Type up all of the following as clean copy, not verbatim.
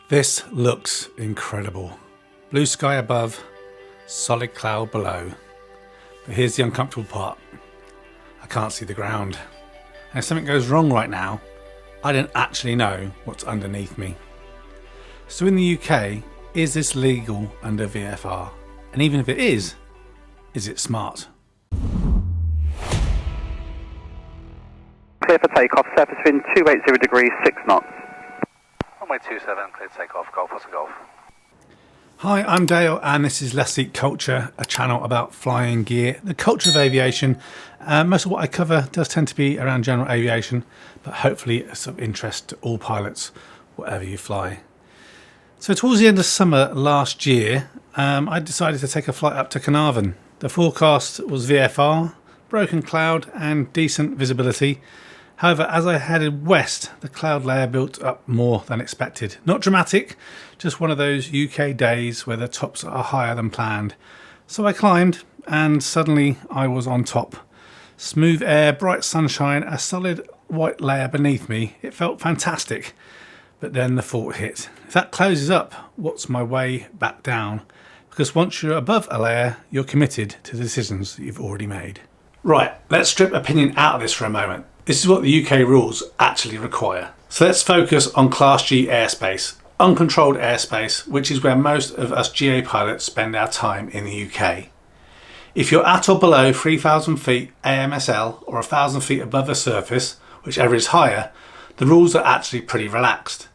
This looks incredible. Blue sky above, solid cloud below. But here's the uncomfortable part. I can't see the ground. And if something goes wrong right now, I don't actually know what's underneath me. So in the UK, is this legal under VFR? And even if it is it smart? Clear for takeoff, surface wind 280 degrees, 6 knots. Runway 27, clear to take off, Golf, what's a Golf? Hi, I'm Dale and this is Let's Eat Culture, a channel about flying gear, the culture of aviation. Most of what I cover does tend to be around general aviation, but hopefully it's of interest to all pilots, whatever you fly. So towards the end of summer last year, I decided to take a flight up to Caernarfon. The forecast was VFR, broken cloud and decent visibility. However, as I headed west, the cloud layer built up more than expected. Not dramatic, just one of those UK days where the tops are higher than planned. So I climbed and suddenly I was on top. Smooth air, bright sunshine, a solid white layer beneath me. It felt fantastic. But then the thought hit. If that closes up, what's my way back down? Because once you're above a layer, you're committed to the decisions that you've already made. Right, let's strip opinion out of this for a moment. This is what the UK rules actually require. So let's focus on Class G airspace, uncontrolled airspace, which is where most of us GA pilots spend our time in the UK. If you're at or below 3,000 feet AMSL or 1,000 feet above the surface, whichever is higher, the rules are actually pretty relaxed.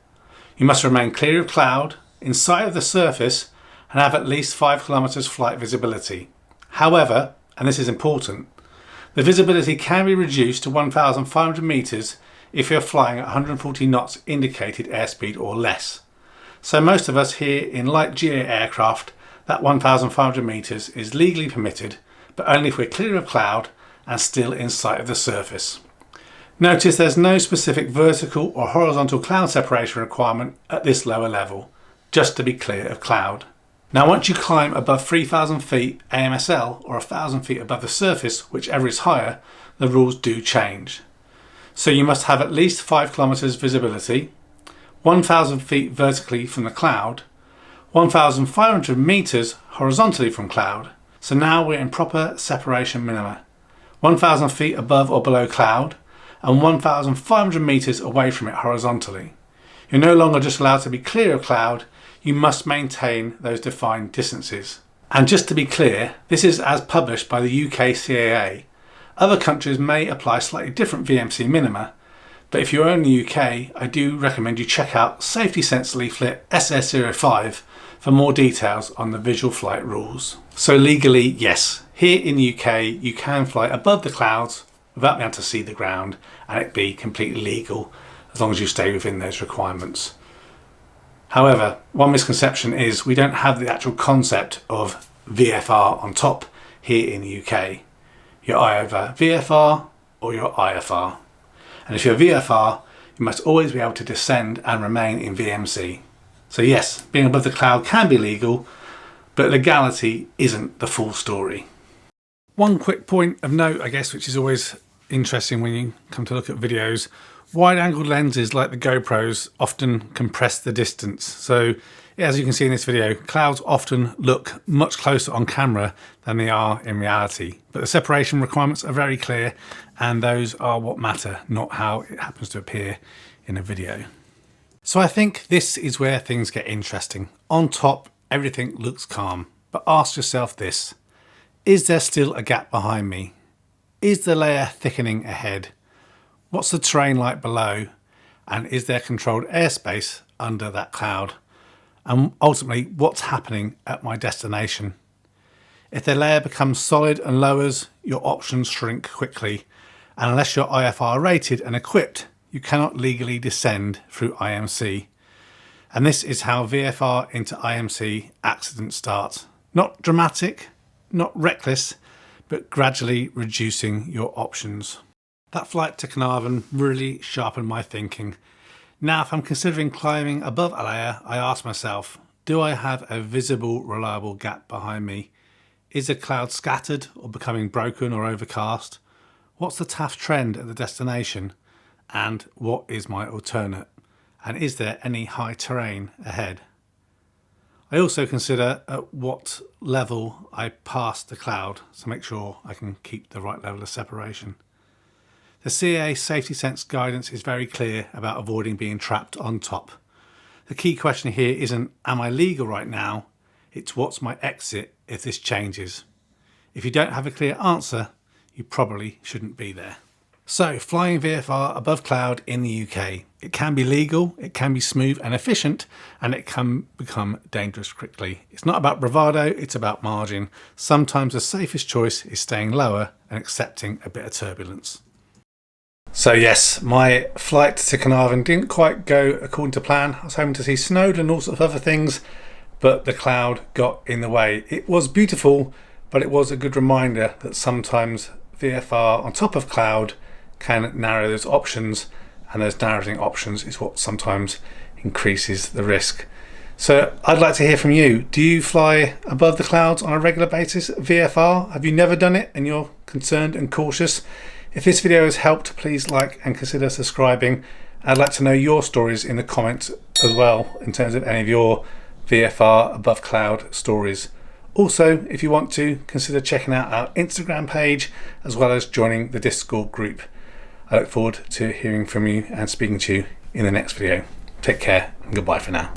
You must remain clear of cloud, in sight of the surface, and have at least 5 kilometers flight visibility. However, and this is important, the visibility can be reduced to 1,500 meters if you're flying at 140 knots indicated airspeed or less. So most of us here in light GA aircraft, that 1,500 meters is legally permitted, but only if we're clear of cloud and still in sight of the surface. Notice there's no specific vertical or horizontal cloud separation requirement at this lower level, just to be clear of cloud. Now once you climb above 3,000 feet AMSL or 1,000 feet above the surface, whichever is higher, the rules do change. So you must have at least 5 kilometers visibility, 1,000 feet vertically from the cloud, 1,500 meters horizontally from cloud. So now we're in proper separation minima, 1,000 feet above or below cloud and 1,500 meters away from it horizontally. You're no longer just allowed to be clear of cloud, you must maintain those defined distances. And just to be clear, this is as published by the UK CAA. Other countries may apply slightly different VMC minima, but if you're in the UK, I do recommend you check out Safety Sense Leaflet SERA 5 for more details on the Visual Flight Rules. So legally, yes, here in the UK, you can fly above the clouds without being able to see the ground and it be completely legal as long as you stay within those requirements. However, one misconception is we don't have the actual concept of VFR on top here in the UK. You're either VFR or you're IFR. And if you're VFR, you must always be able to descend and remain in VMC. So yes, being above the cloud can be legal, but legality isn't the full story. One quick point of note, I guess, which is always interesting when you come to look at videos, wide-angled lenses like the GoPros often compress the distance. So as you can see in this video, clouds often look much closer on camera than they are in reality. But the separation requirements are very clear and those are what matter, not how it happens to appear in a video. So I think this is where things get interesting. On top, everything looks calm. But ask yourself this, is there still a gap behind me? Is the layer thickening ahead? What's the terrain like below? And is there controlled airspace under that cloud? And ultimately, what's happening at my destination? If the layer becomes solid and lowers, your options shrink quickly. And unless you're IFR rated and equipped, you cannot legally descend through IMC. And this is how VFR into IMC accidents start. Not dramatic, not reckless, but gradually reducing your options. That flight to Caernarfon really sharpened my thinking. Now, if I'm considering climbing above a layer, I ask myself, do I have a visible, reliable gap behind me? Is the cloud scattered or becoming broken or overcast? What's the TAF trend at the destination? And what is my alternate? And is there any high terrain ahead? I also consider at what level I pass the cloud, so make sure I can keep the right level of separation. The CAA Safety Sense guidance is very clear about avoiding being trapped on top. The key question here isn't, am I legal right now? It's what's my exit if this changes? If you don't have a clear answer, you probably shouldn't be there. So, flying VFR above cloud in the UK. It can be legal, it can be smooth and efficient, and it can become dangerous quickly. It's not about bravado, it's about margin. Sometimes the safest choice is staying lower and accepting a bit of turbulence. So yes, my flight to Caernarfon didn't quite go according to plan. I was hoping to see snow and all sorts of other things, but the cloud got in the way. It was beautiful, but it was a good reminder that sometimes VFR on top of cloud can narrow those options, and those narrowing options is what sometimes increases the risk. So I'd like to hear from you. Do you fly above the clouds on a regular basis, VFR? Have you never done it and you're concerned and cautious? If this video has helped, please like and consider subscribing. I'd like to know your stories in the comments as well, in terms of any of your VFR above cloud stories. Also, if you want to, consider checking out our Instagram page as well as joining the Discord group. I look forward to hearing from you and speaking to you in the next video. Take care and goodbye for now.